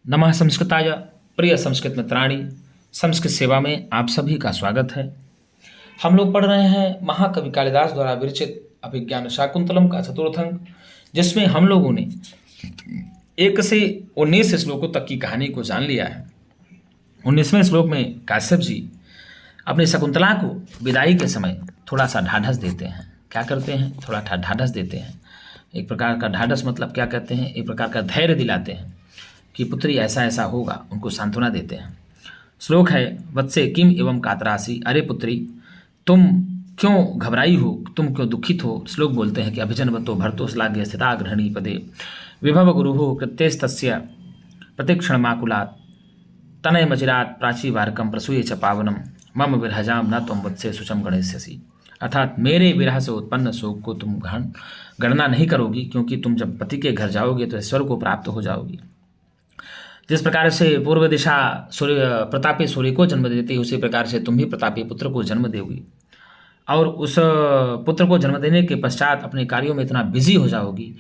नमः संस्कृताय। प्रिय संस्कृत मित्राणि, संस्कृत सेवा में आप सभी का स्वागत है। हम लोग पढ़ रहे हैं महाकवि कालिदास द्वारा विरचित अभिज्ञान शाकुंतलम का चतुर्थ अंक, जिसमें हम लोगों ने 1 से 19 श्लोकों तक की कहानी को जान लिया है। 19वें श्लोक में काश्यप जी अपनी शकुंतला को विदाई के समय थोड़ा सा ढाढ़स देते हैं। क्या करते हैं? थोड़ा ढाढ़स देते हैं। एक प्रकार का ढाढ़स मतलब क्या कहते हैं? एक प्रकार का धैर्य दिलाते हैं कि पुत्री ऐसा ऐसा होगा, उनको सांत्वना देते हैं। श्लोक है वत्से किम एवं कातरासी, अरे पुत्री तुम क्यों घबराई हो, तुम क्यों दुखित हो। श्लोक बोलते हैं कि अभिजनवतो भर्तो श्लाघ्य स्थिता गृहणी पदे विभव गुरुः कृत्यस्तस्य प्रतिक्षणमाकुलात् तनय मचिरात् प्राचीवारकम प्रसूये च पावनम मम विरहजाम न त्वं वत्से शुचम गणेस्यसि। अर्थात मेरे विरह से उत्पन्न शोक को तुम गणना नहीं करोगी, क्योंकि तुम जब पति के घर जाओगे तो ईश्वर को प्राप्त हो जाओगी। जिस प्रकार से पूर्व दिशा सूर्य प्रतापी सूर्य को जन्म देती है, उसी प्रकार से तुम भी प्रतापी पुत्र को जन्म दोगी और उस पुत्र को जन्म देने के पश्चात अपने कार्यों में इतना बिजी हो जाओगी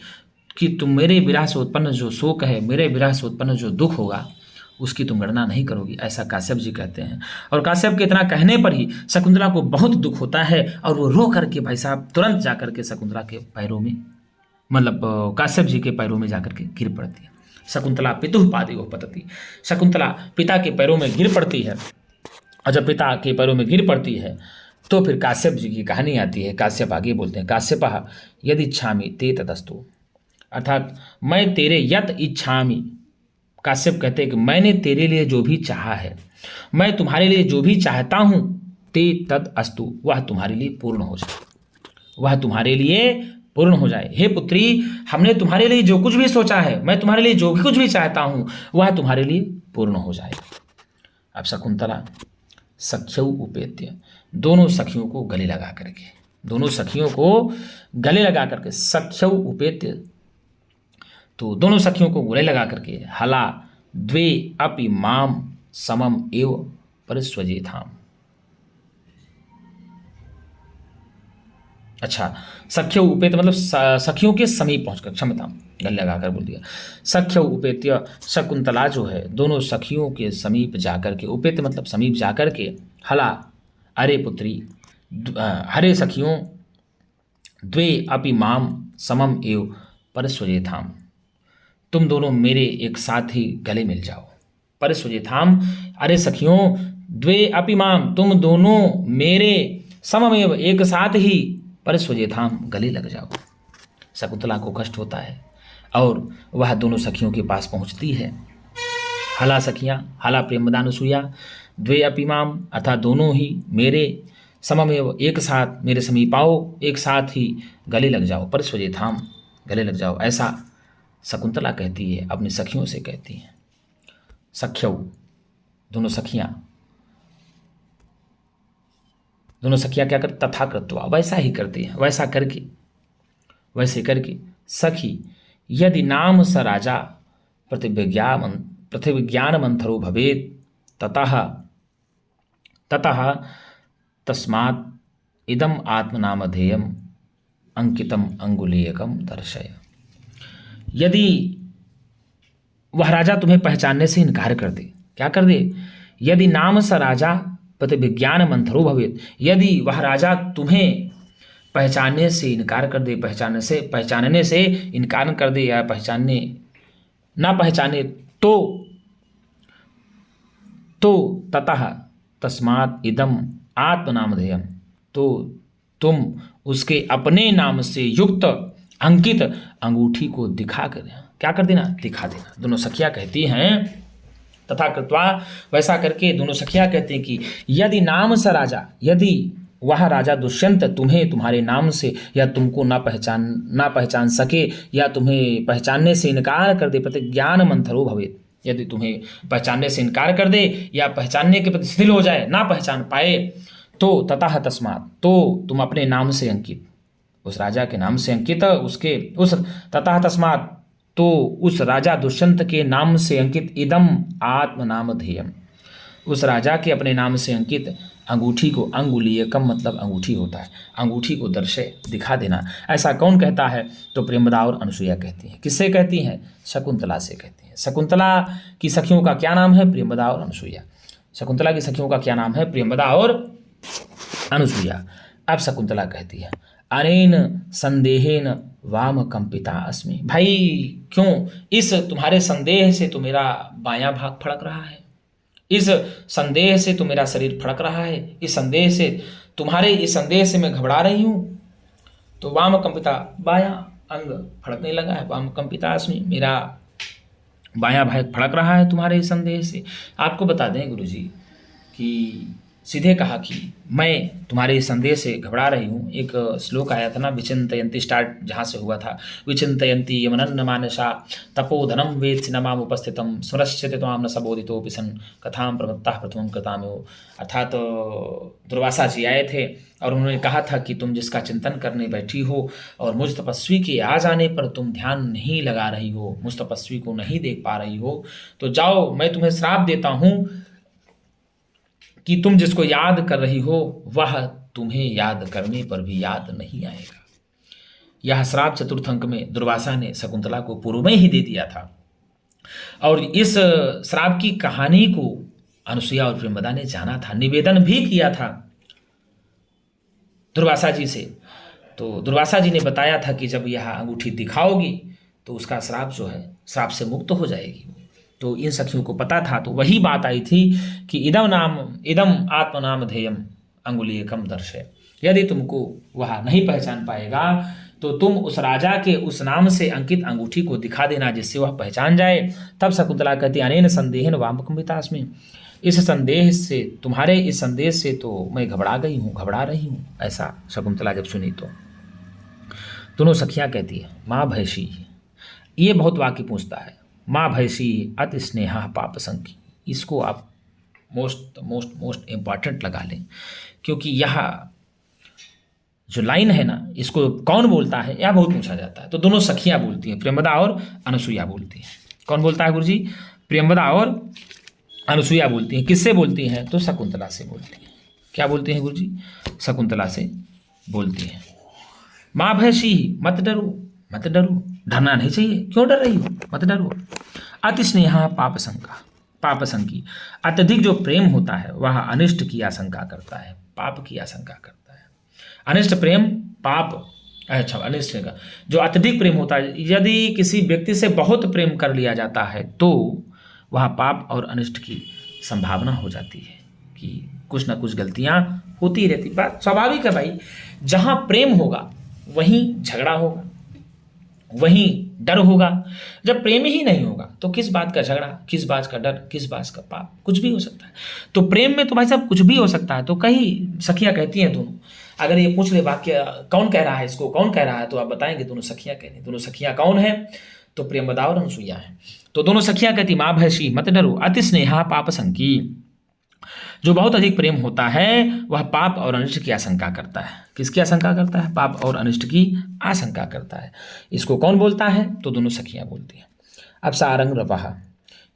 कि तुम मेरे विरह से उत्पन्न जो शोक है, मेरे विरह से उत्पन्न जो दुख होगा, उसकी तुम गणना नहीं करोगी। ऐसा काश्यप जी कहते हैं। और काश्यप के इतना कहने पर ही शकुंतला को बहुत दुख होता है और वो रो करके भाई साहब तुरंत जाकर के शकुंतला के पैरों में, मतलब काश्यप जी के पैरों में जाकर के गिर पड़ती है। शकुंतला पितुः पादयोः पतति, शकुंतला पिता के पैरों में गिर पड़ती है। और जब पिता के पैरों में गिर पड़ती है तो फिर काश्यप जी की कहानी आती है। काश्यप आगे बोलते हैं, काश्यपः यदि इच्छामि ते तदस्तु, अर्थात मैं तेरे यत इच्छामि। काश्यप कहते हैं कि मैंने तेरे लिए जो भी चाहा है, मैं तुम्हारे लिए जो भी चाहता हूँ, ते तद अस्तु, वह तुम्हारे लिए पूर्ण हो जाए, वह तुम्हारे लिए पूर्ण हो जाए। हे पुत्री, हमने तुम्हारे लिए जो कुछ भी सोचा है, मैं तुम्हारे लिए जो भी कुछ भी चाहता हूँ, वह तुम्हारे लिए पूर्ण हो जाए। अब शकुंतला सख्यौ उपेत्य, दोनों सखियों को गले लगा करके, दोनों सखियों को गले लगा करके, सख्यौ उपेत्य, तो दोनों सखियों को गले लगा करके, हला द्वे अपि माम समम एव परिस्वजेथाम। अच्छा, सख्यौ उपेत्य मतलब सखियों के समीप पहुंचकर, क्षमता गले लगाकर बोल दिया। सख्यौ उपेत्य, शकुंतला जो है दोनों सखियों के समीप जाकर के, उपेत्य मतलब समीप जाकर के, हला अरे पुत्री, हरे सखियों, द्वे अपि माम समम एव परिस्वजेथाम, तुम दोनों मेरे एक साथ ही गले मिल जाओ। परिस्वजेथाम, अरे सखियों, द्वे अपि माम, तुम दोनों मेरे, सममेव एक साथ ही, परिस्वजेथाम गले लग जाओ। शकुंतला को कष्ट होता है और वह दोनों सखियों के पास पहुंचती है। हला सखियाँ, हला प्रेमदानुसूया, द्वे अपि माम, अर्थात दोनों ही मेरे, सममेव एक साथ मेरे समीप आओ, एक साथ ही गले लग जाओ, परिस्वजेथाम गले लग जाओ। ऐसा शकुंतला कहती है, अपनी सखियों से कहती हैं। सख्यौ, दोनों सखियाँ क्या करती? तथा कृत्वा, वैसा ही करती हैं, वैसे करके सखी यदि नाम स राजा प्रतिविज्ञान मंथरो भवेत ततः तस्मात् इदम आत्मनामधेयम अंकितम अंगुलीयकम दर्शय। यदि वह राजा तुम्हें पहचानने से इनकार कर दे, क्या कर दे? यदि नाम स राजा प्रतिविज्ञान मंथरो भवेत, यदि वह राजा तुम्हें पहचानने से इनकार कर दे, पहचानने से इनकार कर दे, या पहचानने ना पहचाने तो ततः तस्मात् इदम आत्मनामधेयम, तो तुम उसके अपने नाम से युक्त अंकित अंगूठी को दिखा कर, क्या कर देना? दिखा देना। दोनों सखियाँ कहती हैं, तथा कृत्वा, वैसा करके दोनों सखियाँ कहती हैं कि यदि नाम स राजा, यदि वह राजा दुष्यंत तुम्हें तुम्हारे नाम से या तुमको ना पहचान सके, या तुम्हें पहचानने से इनकार कर दे, प्रतिज्ञान मंथरो भवेत, यदि तुम्हें पहचानने से इनकार कर दे या पहचानने के प्रति शिथिल हो जाए, ना पहचान पाए, तो ततः तस्मात्, तो तुम अपने नाम से अंकित, उस राजा के नाम से अंकित, ततः तस्मात्, तो उस राजा दुष्यंत के नाम से अंकित, इदम आत्मनामधेयम, उस राजा के अपने नाम से अंकित अंगूठी को, अंगुलीयकम मतलब अंगूठी होता है, अंगूठी को दर्शय दिखा देना। ऐसा कौन कहता है? तो प्रेमदा और अनुसुईया कहती हैं। किससे कहती हैं? शकुंतला से कहती हैं। हैं। शकुंतला की सखियों का क्या नाम है? प्रियंवदा और अनुसुईया। शकुंतला की सखियों का क्या नाम है? प्रियंवदा और अनुसुईया। अब शकुंतला कहती है, अनेन संदेहेन वाम कंपिता अस्मि। भाई क्यों? इस तुम्हारे संदेह से तो मेरा बायां भाग फड़क रहा है, इस संदेह से तो मेरा शरीर फड़क रहा है, इस संदेह से, तुम्हारे इस संदेह से मैं घबरा रही हूं। तो वाम कंपिता, बायां अंग फड़कने लगा है। वाम कंपिता अस्मि, मेरा बायां भाग फड़क रहा है तुम्हारे इस संदेह से। आपको बता दें गुरुजी कि सीधे कहा कि मैं तुम्हारे इस संदेह से घबरा रही हूँ। एक श्लोक आया था ना, विचिंतयन्ति, स्टार्ट जहाँ से हुआ था, विचिंतयन्ति यमनन्न मानसा तपोधनम वेत्सि न माम उपस्थितम स्मरश्यते त्वाम न सबोदितोऽपि सन् कथां प्रवत्तः प्रथमं कृताम्यो। अर्थात दुर्वासा जी आए थे और उन्होंने कहा था कि तुम जिसका चिंतन करने बैठी हो और मुझ तपस्वी के आ जाने पर तुम ध्यान नहीं लगा रही हो, मुझ तपस्वी को नहीं देख पा रही हो, तो जाओ मैं तुम्हें श्राप देता हूँ कि तुम जिसको याद कर रही हो वह तुम्हें याद करने पर भी याद नहीं आएगा। यह श्राप चतुर्थ अंक में दुर्वासा ने शकुंतला को पूर्व में ही दे दिया था और इस श्राप की कहानी को अनुसुईया और प्रियंवदा ने जाना था, निवेदन भी किया था दुर्वासा जी से। तो दुर्वासा जी ने बताया था कि जब यह अंगूठी दिखाओगी तो उसका श्राप जो है, श्राप से मुक्त हो जाएगी। तो इन सखियों को पता था, तो वही बात आई थी कि इदम आत्मनाम ध्येयम अंगुलीयकम दर्शय। यदि तुमको वह नहीं पहचान पाएगा तो तुम उस राजा के उस नाम से अंकित अंगूठी को दिखा देना जिससे वह पहचान जाए। तब शकुंतला कहती, अनेन संदेहेन वामकंपितास्मि, इस संदेह से, तुम्हारे इस संदेह से तो मैं घबरा रही हूँ। ऐसा शकुंतला जब सुनी तो दोनों सखियाँ कहती है, माँ भैंसी, ये बहुत वाक्य पूछता है, माँ भैंसी अति स्नेहा पाप संकी। इसको आप मोस्ट इम्पॉर्टेंट लगा लें, क्योंकि यह जो लाइन है ना, इसको कौन बोलता है यह बहुत पूछा जाता है। तो दोनों सखियां बोलती हैं, प्रियंवदा और अनुसुईया बोलती हैं। कौन बोलता है गुरुजी? प्रियंवदा और अनुसुईया बोलती हैं। किससे बोलती हैं? तो शकुंतला से बोलती हैं। क्या बोलती हैं गुरुजी? शकुंतला से बोलती हैं। माँ भैंसी मत डरो, मत डरो, डरना नहीं चाहिए। क्यों डर रही हो? मत डरो। अति स्नेहा पाप संकी, अत्यधिक जो प्रेम होता है वह अनिष्ट की आशंका करता है, पाप की आशंका करता है। अनिष्ट प्रेम पाप, अच्छा अनिष्ट का जो अत्यधिक प्रेम होता है, यदि किसी व्यक्ति से बहुत प्रेम कर लिया जाता है तो वह पाप और अनिष्ट की संभावना हो जाती है कि कुछ ना कुछ गलतियां होती रहती। बात स्वाभाविक है भाई, जहां प्रेम होगा वहीं झगड़ा होगा, वहीं डर होगा। जब प्रेम ही नहीं होगा तो किस बात का झगड़ा, किस बात का डर, किस बात का पाप, कुछ भी हो सकता है। तो प्रेम में तो भाई साहब कुछ भी हो सकता है। तो कई सखियां कहती हैं दोनों, अगर ये पूछ ले वाक्य कौन कह रहा है, इसको कौन कह रहा है, तो आप बताएंगे दोनों सखियां कह रही हैं। दोनों सखियां कौन है? तो प्रियंवदा और अनुसुईया है। तो दोनों सखियां कहती, माँ भैंसी मत डरो, अति स्नेहा पाप संकी, जो बहुत अधिक प्रेम होता है वह पाप और अनिष्ट की आशंका करता है। किसकी आशंका करता है? पाप और अनिष्ट की आशंका करता है। इसको कौन बोलता है? तो दोनों सखियां बोलती हैं। अब सारंग रपः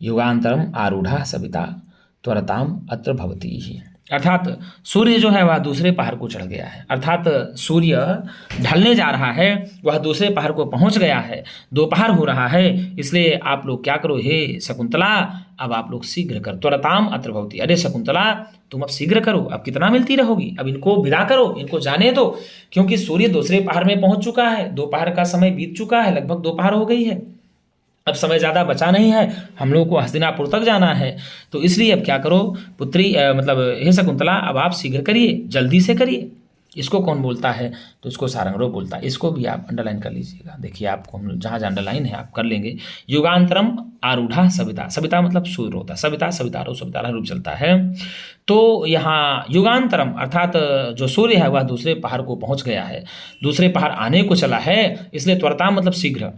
युगांतरम आरूढ़ा सविता त्वरताम अत्र भवती ही, अर्थात सूर्य जो है वह दूसरे पहाड़ को चढ़ गया है, अर्थात सूर्य ढलने जा रहा है, वह दूसरे पहाड़ को पहुंच गया है, दोपहर हो रहा है, इसलिए आप लोग क्या करो, हे शकुंतला अब आप लोग शीघ्र कर, त्वरताम अत्र भवती, अरे शकुंतला तुम अब शीघ्र करो, अब कितना मिलती रहोगी, अब इनको विदा करो, इनको जाने दो, क्योंकि सूर्य दूसरे पहाड़ में पहुंच चुका है, दोपहर का समय बीत चुका है, लगभग दोपहर हो गई है, अब समय ज़्यादा बचा नहीं है, हम लोगों को हस्तिनापुर तक जाना है। तो इसलिए अब क्या करो पुत्री, मतलब हे शकुंतला अब आप शीघ्र करिए, जल्दी से करिए। इसको कौन बोलता है? तो इसको सारंगरो बोलता है। इसको भी आप अंडरलाइन कर लीजिएगा, देखिए आपको हम जहाँ जहाँ अंडरलाइन है आप कर लेंगे। युगांतरम आरूढ़ा सविता, सविता मतलब सूर्य होता है, सविता सवितारो सवितारा रूप चलता है। तो यहाँ युगांतरम अर्थात जो सूर्य है वह दूसरे पहाड़ को पहुँच गया है, दूसरे पहाड़ आने को चला है, इसलिए त्वरता मतलब शीघ्र,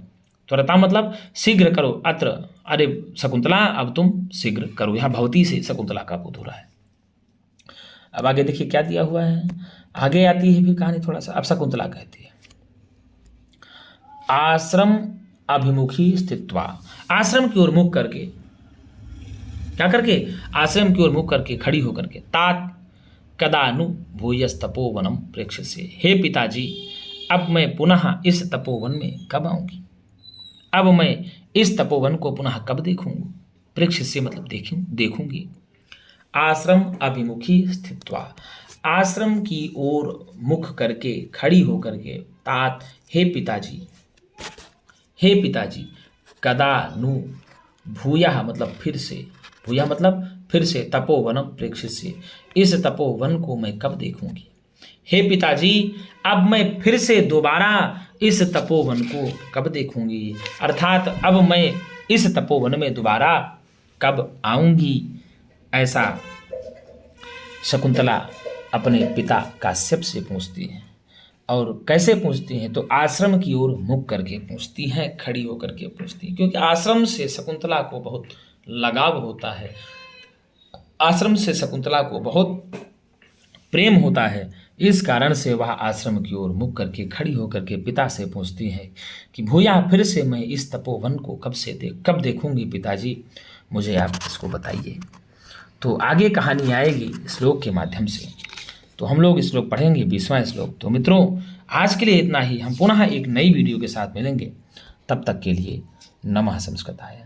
त्वरता मतलब शीघ्र करो, अत्र अरे शकुंतला अब तुम शीघ्र करो। यहाँ भवती से शकुंतला का बोध हो रहा है। अब आगे देखिए क्या दिया हुआ है, आगे आती है फिर कहानी थोड़ा सा। अब शकुंतला कहती है, आश्रम अभिमुखी स्थित्वा, आश्रम की ओर मुख करके, क्या करके? आश्रम की ओर मुख करके, खड़ी होकर के, तात कदानु भूयस तपोवनम प्रेक्ष्यसे, हे पिताजी अब मैं पुनः इस तपोवन में कब आऊंगी, अब मैं इस तपोवन को पुनः कब देखूंगी। प्रेक्षिष्ये मतलब देखूंगी। आश्रम अभिमुखी स्थित्वा, आश्रम की ओर मुख करके खड़ी होकर के, तात हे पिताजी, हे पिताजी, कदा नु भूया मतलब फिर से, भूया मतलब फिर से, तपोवनम प्रेक्षिष्ये, इस तपोवन को मैं कब देखूंगी। हे पिताजी, अब मैं फिर से दोबारा इस तपोवन को कब देखूंगी, अर्थात अब मैं इस तपोवन में दोबारा कब आऊंगी। ऐसा शकुंतला अपने पिता काश्यप से पूछती हैं। और कैसे पूछती हैं, तो आश्रम की ओर मुख करके पूछती हैं, खड़ी होकर के पूछती हैं, क्योंकि आश्रम से शकुंतला को बहुत लगाव होता है, आश्रम से शकुंतला को बहुत प्रेम होता है। इस कारण से वह आश्रम की ओर मुख करके खड़ी होकर के पिता से पूछती है कि भूया फिर से मैं इस तपोवन को कब देखूंगी पिताजी, मुझे आप इसको बताइए। तो आगे कहानी आएगी श्लोक के माध्यम से, तो हम लोग श्लोक पढ़ेंगे 20वां श्लोक। तो मित्रों, आज के लिए इतना ही। हम पुनः एक नई वीडियो के साथ मिलेंगे, तब तक के लिए नमः संस्कृताय।